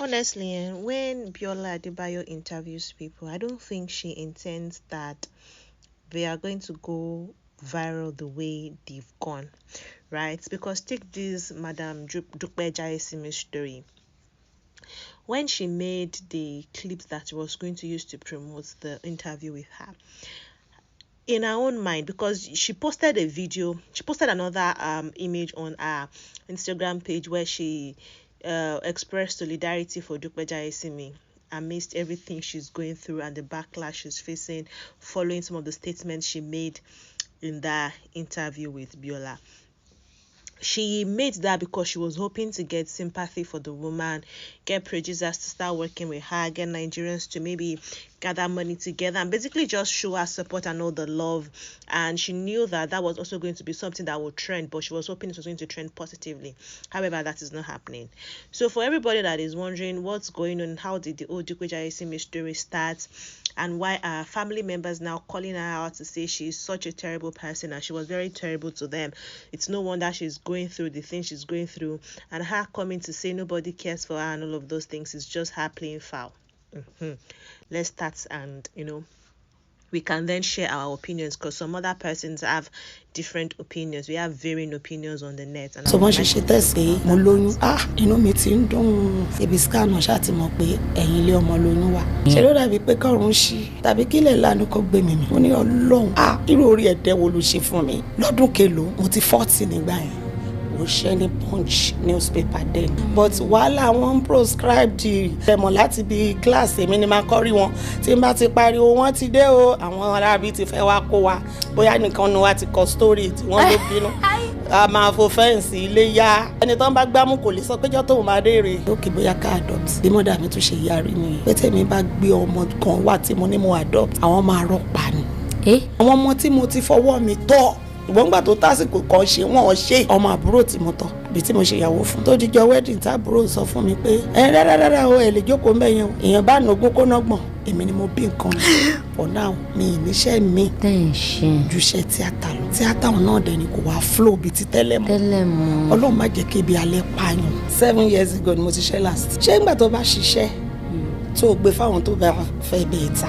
Honestly, when Biola Adebayo interviews people, I don't think she intends that they are going to go viral the way they've gone, right? Because take this Madam Dupe Jaiyesinmi story. When she made the clips that she was going to use to promote the interview with her, in her own mind, because she posted a video, she posted another image on her Instagram page where she expressed solidarity for Dupe Jaiyesinmi amidst everything she's going through and the backlash she's facing following some of the statements she made in that interview with Biola. She made that because she was hoping to get sympathy for the woman, get producers to start working with her, get Nigerians to maybe gather money together and basically just show her support and all the love. And she knew that that was also going to be something that would trend, but she was hoping it was going to trend positively. However, that is not happening. So for everybody that is wondering what's going on, how did the old Dupe Jaiyesinmi story start, and why are family members now calling her out to say she's such a terrible person and she was very terrible to them, it's no wonder she's going through the things she's going through, and her coming to say nobody cares for her and all of those things is just her playing foul. Let's start, and we can then share our opinions, because some other persons have different opinions. We have varying opinions on the net. And so much she test pé mo lóyún inú mi ti ń dùn ebi scan ṣá ti mọ̀ pé ẹ̀yin ilé ọmọ lóyún wà ṣé ló dàbí pé kọ́run ṣí tàbí kílẹ̀ lánàá kó gbé mi mo ní Ọlọ́run irú orí ẹ̀dẹ́ wo ló ṣe fún mi lọ́dún kelo mo ti 40 nígbà yẹn mo ṣe ní Punch newspaper then but wàhálà wọn prescribe di demo láti bí class èmi ni máa kọ́rí wọn tí n bá ti pariwo wọn ti dé o àwọn arábí ti fẹ́ wá kó wa bóyá nìkan ni wá ti kọ story tí wọ́n ló bínú a máa fo fẹ́ǹsì ilé yá ẹni tó ń bá gbámú kò lè sọ péjọ́ tó máa dèrè lókè bóyá ká adopt bí mọ́dà mi tún ṣe yarí nìyẹn pé tèmi bá gbé ọmọ kan wà tí mo ní mo adopt àwọn máa rọ́pa ni àwọn ọmọ tí mo ti fọwọ́ mi tọ́ ṣùgbọ́n gbà tó tásìkò kan ṣe wọ́n ṣe ọmọ àbúrò tí mo tọ́ àbí tí mo ṣe ìyàwó fún tó dijọ́ wedding tá àbúrò sọ fún mi pé rárá o ẹ lè jókòó mẹ́yẹn o èèyàn bá nogún kó nọ́gbọ̀n èmi ni mo bí nǹkan for now mi ìníṣẹ́ mi ju iṣẹ́ tíátà lọ tíátà náà dẹ̀ ni kò wá flow bíi ti tẹ́lẹ̀ mọ́ Ọlọ́run má jẹ́ kébi alẹ́ pààyàn 7 years ago ni mo ti ṣe last ṣé nígbà tó bá ṣiṣẹ́ tó gbé fáwọn tó bá fẹ́ bẹ́ẹ̀ ta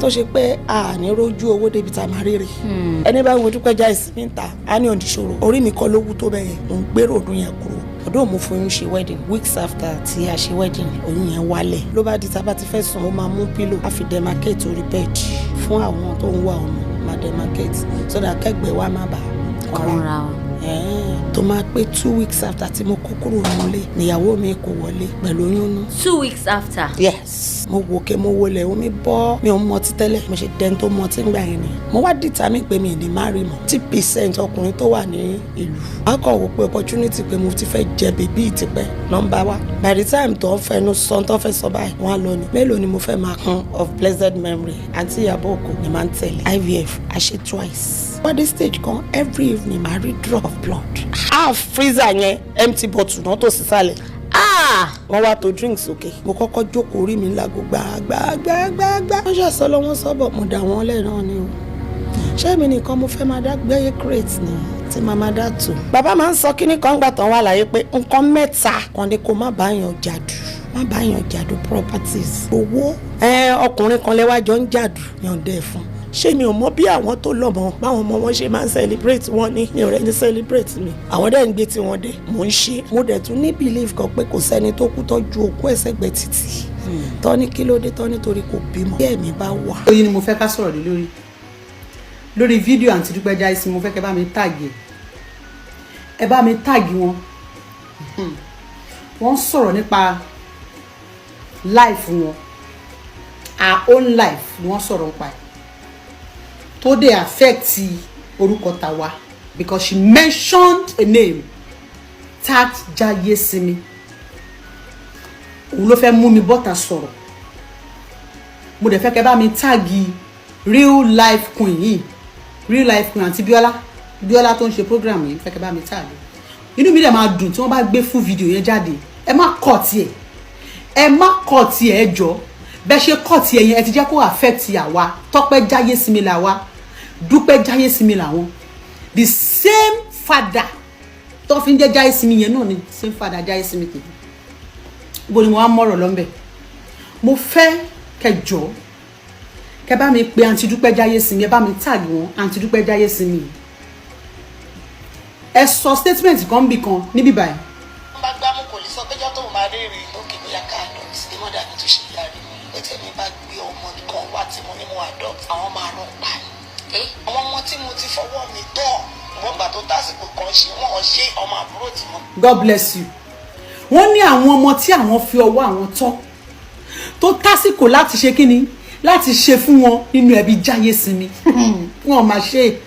tó ṣe pé a ní rojú owó débi tá a máa rere ẹni bá wọn Dupe Jaiyesinmi ta a ní òǹdíṣòro orí mi kọ́ lówó tó bẹ́ẹ̀ mo ń gbèrò ọdún yẹn kúrò ọdún mo fún yín ṣe wedding weeks after tí a ṣe wedding oyún yẹn wálẹ̀ ló bá di tá a bá ti fẹ́ sùn ó máa mú pílò a fi demarcate orí bẹ́ẹ̀dì fún àwọn tó ń wá ọmọ máa demarcate so that kẹ́gbẹ́ wa má bàa kọ́ra tó máa pé 2 weeks after tí mo kó kúrò nílé níyàwó mi kò wọlé pẹ̀lú oyún nù. 2 weeks after. Yes mo wòkè mo wọlé omi bọ́ mi ò mọ ti tẹ́lẹ̀ mo ṣe dẹ́n tó mọ tí ń gbà yẹn ni mo wá determine pé mi ní marry mọ́ 10% ọkùnrin tó wà ní ìlú a kàn wò pé opportunity pé mo ti fẹ́ jẹ bèbí ìtìpẹ́ number 1 by the time tó ń fẹnu sọ tó fẹ́ sọ báyìí wọ́n á lọ ni mélòó ni mo fẹ́ máa kan of blessed memory àǹtí ìyàbọ̀ òkú ni máa ń tẹ̀lé IVF a ṣe twice. At this stage kan every evening I read drop of blood half freezer yẹn empty bottle náà tó sì sálẹ̀ wọ́n wá tó drinks òkè mo kọ́kọ́ jókòó orí mi lágbo gbàgbàgbàgbà wọ́n ṣàṣọ lọ́wọ́ sọ́bọ̀ mo dà wọ́n lẹ̀ náà ni o ṣé mi nìkan mo fẹ́ máa dá gbẹ́yẹ crate ni tí màmá dá tó. bàbá máa ń sọ kíní kan gbà tán wà láyé pé nǹkan mẹ́ta kan ni kó má báyàn jàdù properties owó ọkùnrin kan lẹ́wájọ́ ń jàdù yànjẹ́ fún ṣé mi ò mọ bí àwọn tó lọ́mọ báwọn ọmọ wọn ṣe máa ń celebrate wọn ní mi ò rẹ́ni celebrate mi àwọn dẹ̀ ń gbé tí wọ́n dé mò ń ṣe mo dẹ̀ tún ní belief kan pé kò sẹ́ni tó kú tọ́jú òkú ẹ̀sẹ̀gbẹ́ títì tọ́ni kí ló dé tọ́ni torí kò bímọ bí ẹ̀mí bá wà. oyin ni mo fẹ́ ká sọ̀rọ̀ lórí fídíò àǹtí Dupe Jaiyesinmi mo fẹ́ kẹ́ bá mi tàgì ẹ bá mi tàgì wọn wọ́n sọ̀rọ̀ nípa life wọn our own life ni wọ́n sọ̀rọ̀ nípa ẹ̀ tó dé affect orúkọ tàwa because she mentioned a name Dupe Jaiyesinmi òun ló fẹ́ mú mi bọ́ta sọ̀rọ̀ mo dẹ̀ fẹ́ kẹ́ bá mi tàgì real life queen yìí real life queen àti Bíọ́lá tó ń ṣe program yìí fẹ́ kẹ́ bá mi tàgì inú mi dẹ̀ máa dùn tí wọ́n bá gbé fún fídíò yẹn jáde ẹ má kọ̀ tiẹ̀ ẹ jọ bẹ́ ṣe kọ̀ tiẹ̀ yẹn ẹ ti jẹ́ kó affect àwa Dupe Jaiyesinmi làwa Dupe Jaiyesinmi làwọn the same father tó fi ń jẹ́ Jaiyesinmi yẹn náà ni same father Jaiyesinmi kìí Ibo ni mo wá mọ̀rọ̀ lọ́nbẹ̀. Mo fẹ́ kẹjọ kẹ bá mi pe Aunty Dupe Jaiyesinmi, ẹ bá mi tag wọn Aunty Dupe Jaiyesinmi. Ẹ sọ statement kan bí kan níbí báyìí. Wọ́n bá gbá mú kò lè sọ péjọ tó máa rí rí lókè bóyá ká adopt ní mọ́dà mi tó ṣe yára mi. Ẹ̀tẹ̀ mi bá gbé ọmọ kan wá tí mo ní mo adopt àwọn máa rán pa ni. Àwọn ọmọ tí mo ti fọwọ́ mi tọ́ wọ́n gbà tó tásìkò kan ṣe wọ́n ṣe ọmọ àbúrò tí mo. God bless you. Wọ́n ní àwọn ọmọ tí àwọn fi ọwọ́ àwọn tọ́ tó tásìkò láti ṣe kíni láti ṣe fún wọn nínú ẹbí Jaiyesinmi. Wọ́n máa ṣe.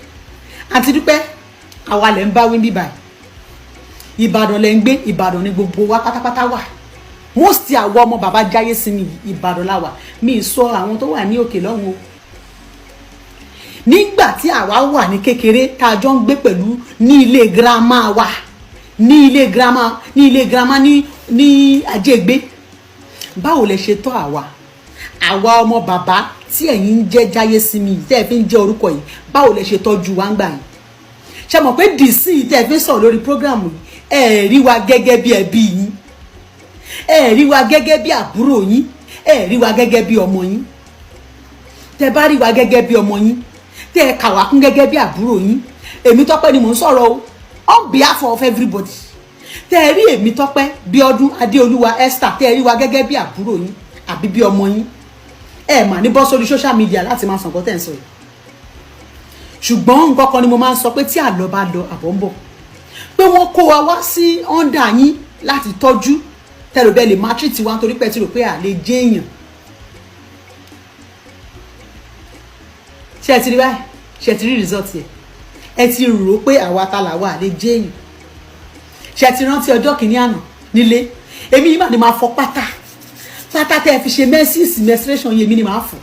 Aunty Dupe àwa lẹ ń bá wí bíbá Ìbàdàn lẹ ń gbé, Ìbàdàn ni gbogbo wa pátápátá wà. Most àwọn ọmọ bàbá Jaiyesinmi Ìbàdàn la wà. Mi sọ àwọn tó wà ní òkè lọ́hùn o. Nígbà tí àwa wà ní kékeré tá a jọ ń gbé pẹ̀lú ní ilé girama wa ní ilé girama ní Àjẹgbé, báwo lẹ ṣe tọ́ àwa ọmọ bàbá tí ẹ̀yin ń jẹ́ Jaiyesinmi tẹ́ ẹ fi ń jẹ́ orúkọ yìí, báwo lẹ ṣe tọ́jú wa ń gbà yín? Ṣé mọ̀ pé DC tẹ́ ẹ fi ń sọ̀rọ̀ lórí prógrámù yìí ẹ rí wa gẹ́gẹ́ bí ẹbí yín, ẹ rí wa gẹ́gẹ́ bí àbúrò yín, ẹ rí wa gẹ́gẹ́ bí ọmọ yín. Tẹ́ bá rí wa gẹ́gẹ́ bí ọmọ yín, tẹ́ ẹ kà wá kún gẹ́gẹ́ bí àbúrò yín, èmi Tọ́pẹ́ ni mò ń sọ̀rọ̀ o on behalf of everybody. Tẹ́ ẹ rí èmi Tọ́pẹ́ Bíọ́dún Adéolúwa Esther, tẹ́ ẹ rí wa gẹ́gẹ́ bí àbúrò yín àbí bí ọmọ yín, ẹ mà ní bọ́ sórí social media láti máa sọ̀kọ́ tẹ́ ń sọ yìí. Ṣùgbọ́n nǹkan kan ni mo máa ń sọ pé tí àlọ́ bá lọ àbọ̀ ń bọ̀, pé wọ́n kó wa wá sí under yín láti tọ́jú tẹ́lẹ̀ bẹ́ẹ̀ lè máa treat wa nítorí pé ẹ ti rò pé à lè jẹ́ èèyàn. Ṣé ẹ ti rí báyìí? Ṣé ẹ ti rí result yẹn? Ẹ ti rò pé àwa ta là wà lè jẹ́ èèyàn. Ṣé ẹ ti rántí ọjọ́ kìíní àná nílé? Èmi yìí mà ní máa fọ pátá tẹ́ ẹ fi ṣe menstruation yẹn, èmi ni máa fọ.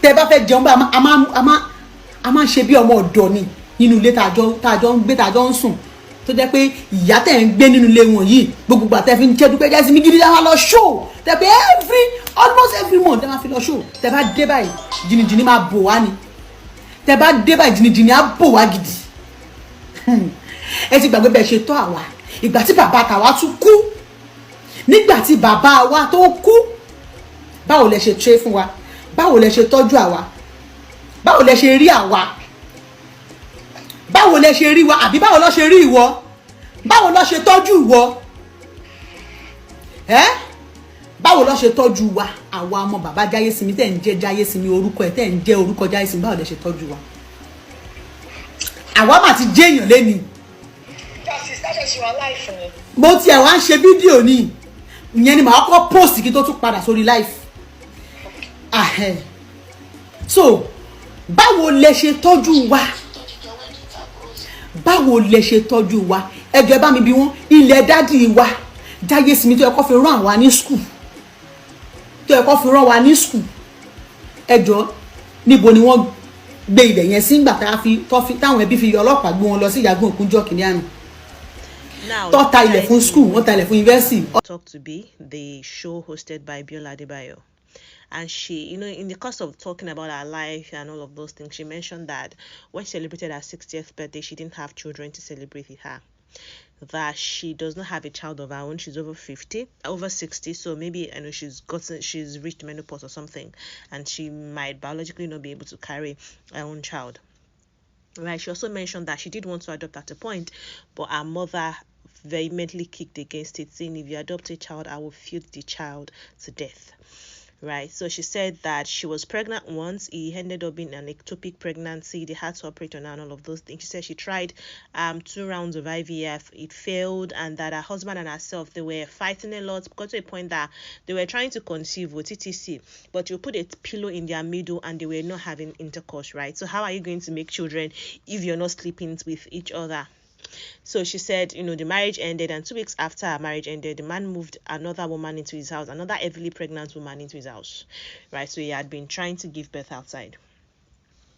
Tẹ́ ẹ bá fẹ́ jẹun bá a máa ṣe bí ọmọ ọ̀dọ́ ni nínú ilé tá a jọ ń gbé tá a jọ ń sùn, tó jẹ́ pé ìyá tẹ́ ń gbé nínú ilé wọn yìí gbogbo gbà tẹ́ fi ń jẹ́ Dupe Jaiyesinmi gidi dáhà lọ show, tẹ́ pé almost every month tẹ́ máa fi lọ show. Tẹ́ bá dé báyìí jìnnìjìnnì máa bò wá ni, tẹ́ bá dé báyìí jìnnìjìnnì á bò wá gidi. Ẹ ti gbàgbé bẹ́ẹ̀ ṣe tọ́ àwa ìgbà tí bàbá tàwa tún kú, nígbà tí bàbá wa tó kú, báwo lẹ ṣe ṣe fún wa, báwo lẹ ṣe tọ́jú àwa, báwo lẹ ṣe rí àwa, báwo lẹ ṣe rí wa àbí báwo lọ ṣe rí ìwọ, báwo lọ ṣe tọ́jú ìwọ, báwo lọ ṣe tọ́jú wa àwa ọmọ bàbá Jaiyesinmi tẹ́ ń jẹ́ Jaiyesinmi orúkọ ẹ̀ tẹ́ ń jẹ́ orúkọ Jaiyesinmi, báwo lẹ ṣe tọ́jú wa? Àwa mà ti jẹ́ èèyàn lẹ́ni. Mo tiẹ̀ wá ń ṣe fídíò ni ìyẹn ni màá kọ́ post kí tó tún padà sórí live. So báwo lẹ ṣe tọ́jú wa, báwo lẹ ṣe tọ́jú wa? Ẹ jọ̀ọ́ bá mi bí wọ́n ilẹ̀ dádì wa Jaiyesinmi tó yẹ kó fi rán àwa ní school, tó yẹ kó fi rán wa ní school, ẹ jọ̀ọ́ níbo ni wọ́n gbé ilẹ̀ yẹn sí nígbà táwọn ẹbí fi ọlọ́pàá gbé wọn lọ sí ìyàgbọ́n òkúnjọ́ kìíní àná? Tó ta ilẹ̀ fún school, wọ́n ta ilẹ̀ fún university. Talk to be the show hosted by Biola Adebayo. And she, in the course of talking about her life and all of those things, she mentioned that when she celebrated her 60th birthday, she didn't have children to celebrate with her. That she does not have a child of her own. She's over 60, so maybe she's reached menopause or something, and she might biologically not be able to carry her own child. Right? She also mentioned that she did want to adopt at a point, but her mother vehemently kicked against it, saying, "If you adopt a child, I will feed the child to death." Right, so she said that she was pregnant once. It ended up being an ectopic pregnancy. They had to operate on her and all of those things. She said she tried 2 rounds of IVF. It failed, and that her husband and herself, they were fighting a lot, got to a point that they were trying to conceive with TTC, but you put a pillow in their middle and they were not having intercourse, right? So how are you going to make children if you're not sleeping with each other? So she said, the marriage ended, and 2 weeks after her marriage ended, the man moved another woman into his house, another heavily pregnant woman into his house, right? So he had been trying to give birth outside.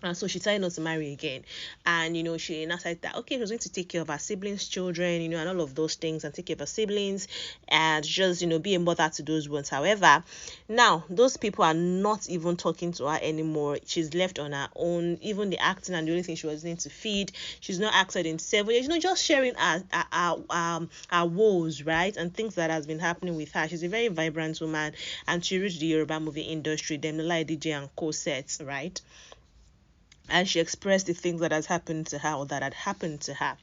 And so she decided not to marry again. And, she now said that, okay, she was going to take care of her siblings' children, and all of those things, and take care of her siblings, and just, be a mother to those ones. However, now, those people are not even talking to her anymore. She's left on her own. Even the acting and the only thing she was needing to feed, she's not acted in 7 years, just sharing her woes, right? And things that has been happening with her. She's a very vibrant woman, and she reached the Yoruba movie industry, them like DJ and co sets, right? And she expressed the things that has happened to her, or that had happened to her.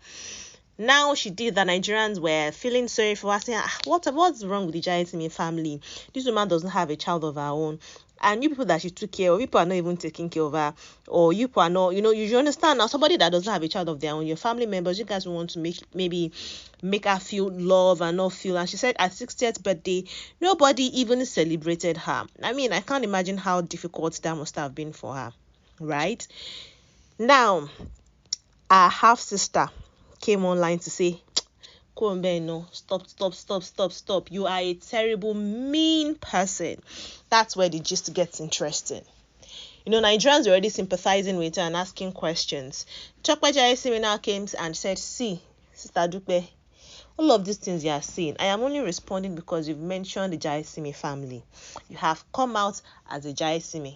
Now she did that. Nigerians were feeling sorry for her, saying, what's wrong with the Jaiyesinmi family? This woman doesn't have a child of her own. And you people that she took care of, people are not even taking care of her. Or you people are not, you understand now, somebody that doesn't have a child of their own, your family members, you guys want to make her feel love and not feel. And she said at 60th birthday, nobody even celebrated her. I mean, I can't imagine how difficult that must have been for her. Right now, our half sister came online to say, no, stop. You are a terrible, mean person. That's where the gist gets interesting. Nigerians are already sympathizing with her and asking questions. Dupe Jaiyesinmi now came and said, see, Sister Dupe, all of these things you are saying, I am only responding because you've mentioned the Jaiyesinmi family. You have come out as a Jaiyesinmi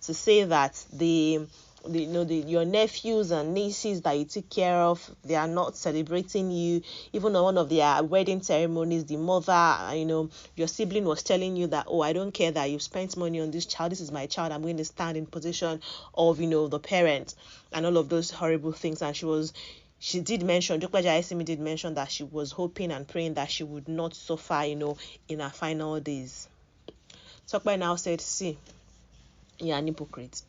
to say that your nephews and nieces that you took care of, they are not celebrating you. Even on one of their wedding ceremonies, the mother, your sibling was telling you that, I don't care that you've spent money on this child. This is my child. I'm going to stand in position of, the parent, and all of those horrible things. And she did mention, Dupe Jaiyesinmi did mention that she was hoping and praying that she would not suffer, in her final days. Dupe now said, see, you're an hypocrite.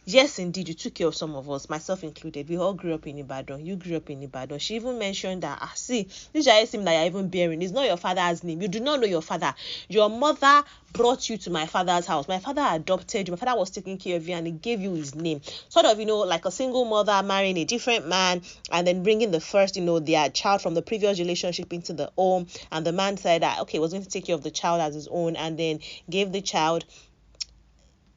Yes, indeed, you took care of some of us, myself included. We all grew up in Ibadan. You grew up in Ibadan. She even mentioned that, see, this Jaiyesinmi that you're even bearing is not your father's name. You do not know your father. Your mother brought you to my father's house. My father adopted you. My father was taking care of you, and he gave you his name. Sort of, like a single mother marrying a different man, and then bringing the first, their child from the previous relationship into the home. And the man said that, okay, was going to take care of the child as his own, and then gave the child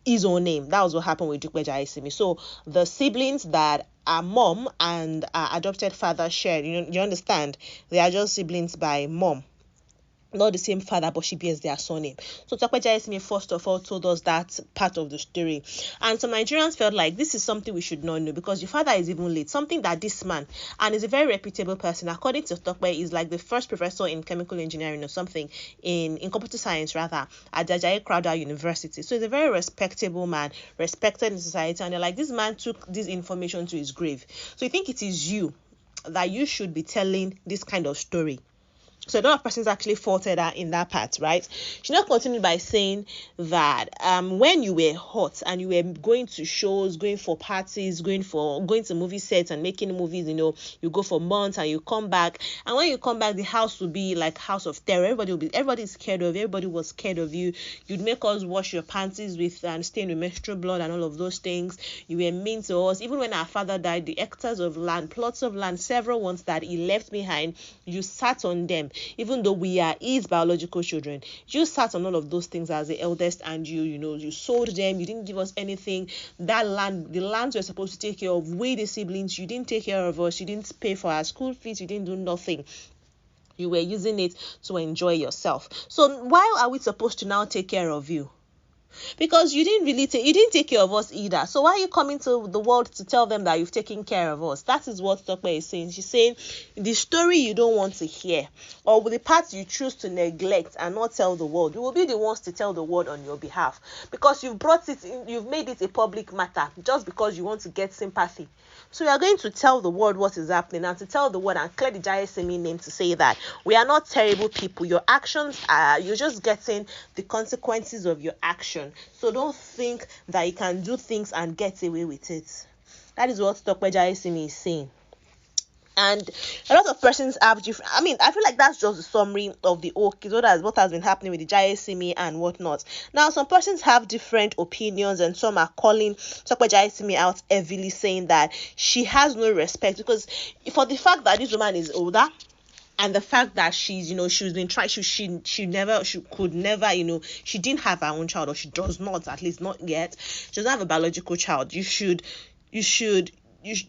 his own name. That was what happened with Dupe Jaiyesinmi. So the siblings that our mom and our adopted father shared, you understand, they are just siblings by mom, not the same father, but she bears their surname. So Dupe Jaiyesinmi first of all told us that part of the story, and some Nigerians felt like this is something we should not know, because your father is even late. Something that this man, and is a very reputable person, according to Dupe, is like the first professor in chemical engineering or something, in computer science rather, at Ajayi Crowther University. So he's a very respectable man, respected in society, and they're like, this man took this information to his grave. So you think it is you that you should be telling this kind of story? So a lot of persons actually faulted her in that part, right? She now continued by saying that when you were hot and you were going to shows, going for parties, going to movie sets and making movies, you go for months and you come back. And when you come back, the house will be like house of terror. Everybody's scared of you. Everybody was scared of you. You'd make us wash your panties with and stain with menstrual blood and all of those things. You were mean to us. Even when our father died, the hectares of land, plots of land, several ones that he left behind, you sat on them. Even though we are his biological children, you sat on all of those things as the eldest, and you sold them. You didn't give us anything. That land, the lands we're supposed to take care of, we the siblings, you didn't take care of us. You didn't pay for our school fees. You didn't do nothing. You were using it to enjoy yourself. So why are we supposed to now take care of you? Because you didn't take care of us either. So why are you coming to the world to tell them that you've taken care of us? That is what Dupe is saying. She's saying the story you don't want to hear, or the parts you choose to neglect and not tell the world, you will be the ones to tell the world on your behalf, because you've made it a public matter just because you want to get sympathy. So we are going to tell the world what is happening, and to tell the world and clear the Jaiyesinmi name to say that we are not terrible people. Your actions you're just getting the consequences of your action. So don't think that you can do things and get away with it. That is what Dupe Jaiyesinmi is saying. And a lot of persons have different, I feel like that's just a summary of the whole case, what has been happening with the Jaiyesinmi and whatnot. Now, some persons have different opinions, and some are calling Dupe Jaiyesinmi out heavily, saying that she has no respect, because for the fact that this woman is older, And the fact that she's, she's been trying, she could never, she didn't have her own child, or she does not, at least not yet. She doesn't have a biological child. You should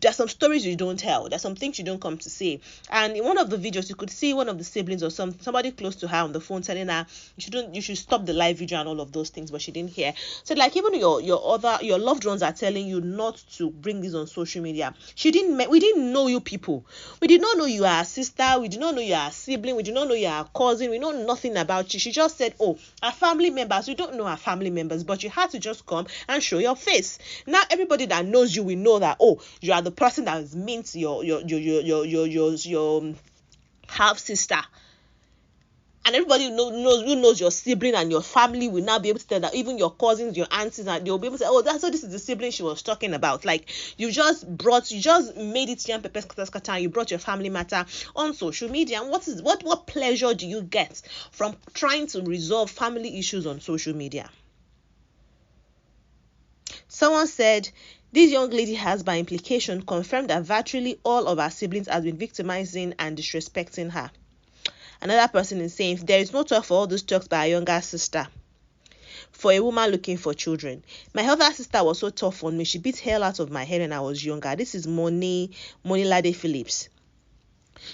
there's some stories you don't tell. There's some things you don't come to say. And in one of the videos, you could see one of the siblings or somebody close to her on the phone telling her you should stop the live video and all of those things, but she didn't hear. So like, even your loved ones are telling you not to bring this on social media. We didn't know you people. We did not know you are a sister. We did not know you are a sibling. We did not know you are a cousin. We know nothing about you. She just said, oh, our family members. We don't know our family members, but you had to just come and show your face. Now everybody that knows you will know that, oh, you are the person that is mean to your half sister, and everybody knows your sibling and your family will now be able to tell that. Even your cousins, your aunties, and they'll be able to say, oh, this is the sibling she was talking about. Like, you just made it yam pepper scatter, and you brought your family matter on social media. And what pleasure do you get from trying to resolve family issues on social media? Someone said, this young lady has, by implication, confirmed that virtually all of her siblings have been victimizing and disrespecting her. Another person is saying, there is no talk for all those talks by a younger sister. For a woman looking for children. My other sister was so tough on me. She beat hell out of my head when I was younger. This is Monilade Phillips.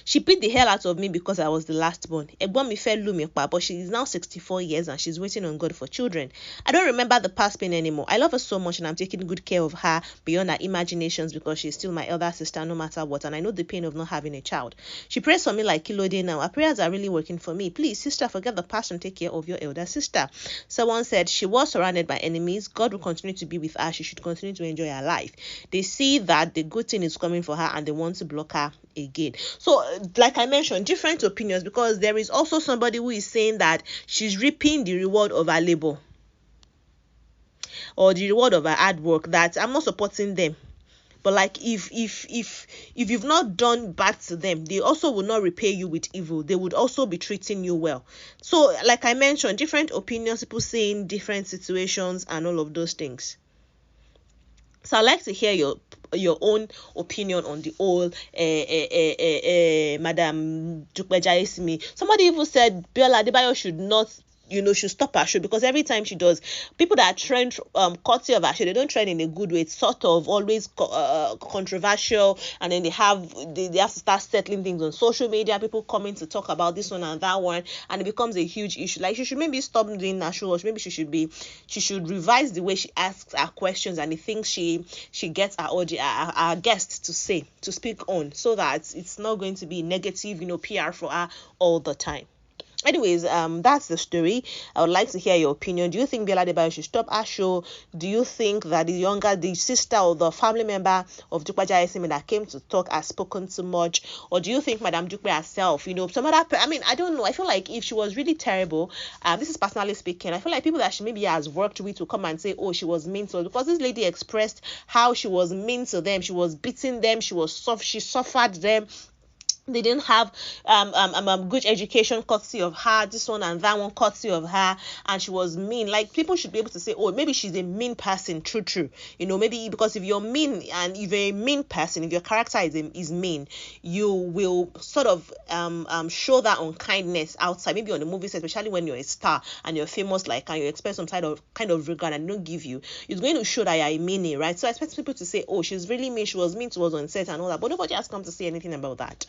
She beat the hell out of me because I was the last born. But she is now 64 years and she's waiting on God for children. I don't remember the past pain anymore. I love her so much and I'm taking good care of her beyond her imaginations because she's still my elder sister no matter what, and I know the pain of not having a child. She prays for me like Kilode now. Her prayers are really working for me. Please, sister, forget the past and take care of your elder sister. Someone said she was surrounded by enemies. God will continue to be with her. She should continue to enjoy her life. They see that the good thing is coming for her and they want to block her again. So like I mentioned, different opinions, because there is also somebody who is saying that she's reaping the reward of her labor or the reward of her hard work, that I'm not supporting them. But like, if you've not done bad to them, they also will not repay you with evil. They would also be treating you well. So like I mentioned, different opinions, people saying different situations and all of those things. So I'd like to hear your own opinion on the whole Madam Dupe Jaiyesinmi. Somebody even said Biola Adebayo should not, should stop her show, because every time she does, people that trend courtesy of her show, they don't trend in a good way. It's sort of always controversial, and then they have to start settling things on social media. People coming to talk about this one and that one, and it becomes a huge issue. Like, she should maybe stop doing that show, or maybe she should revise the way she asks her questions and the things she gets our guests to speak on, so that it's not going to be negative, PR for her all the time. Anyways, that's the story. I would like to hear your opinion. Do you think Biola Adebayo should stop her show? Do you think that the sister or the family member of Dupe Jaiyesinmi that came to talk has spoken too much? Or do you think Madam Dupe herself, some other, I don't know. I feel like if she was really terrible, this is personally speaking, I feel like people that she maybe has worked with will come and say, oh, she was mean to us, because this lady expressed how she was mean to them. She was beating them. She suffered them. They didn't have good education courtesy of her, this one and that one courtesy of her, and she was mean. Like, people should be able to say, oh, maybe she's a mean person, true, maybe, because if you're mean, and if you're a mean person, if your character is mean, you will sort of show that unkindness outside, maybe on the movie set, especially when you're a star and you're famous, like, and you expect some kind of regard and don't give you, it's going to show that you're a meanie, right? So I expect people to say, oh, she's really mean, she was mean to us on set and all that, but nobody has come to say anything about that.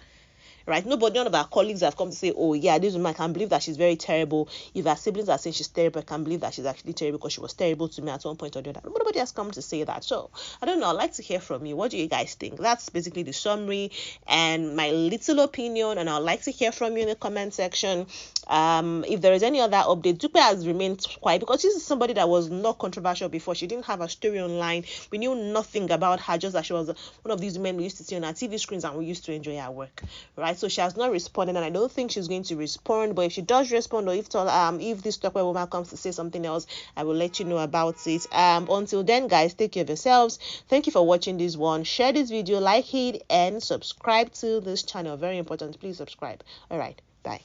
Right? None of our colleagues have come to say, oh yeah, this woman, I can't believe that she's very terrible. If our siblings are saying she's terrible, I can't believe that she's actually terrible because she was terrible to me at one point or the other. Nobody has come to say that. So I don't know. I'd like to hear from you. What do you guys think? That's basically the summary and my little opinion, and I'd like to hear from you in the comment section. If there is any other update, Dupe has remained quiet because this is somebody that was not controversial before. She didn't have a story online. We knew nothing about her, just that she was one of these women we used to see on our TV screens and we used to enjoy her work, right? So she has not responded, and I don't think she's going to respond. But if she does respond, or if this Dupe woman comes to say something else, I will let you know about it. Until then, guys, take care of yourselves. Thank you for watching this one. Share this video, like it, and subscribe to this channel. Very important. Please subscribe. All right. Bye.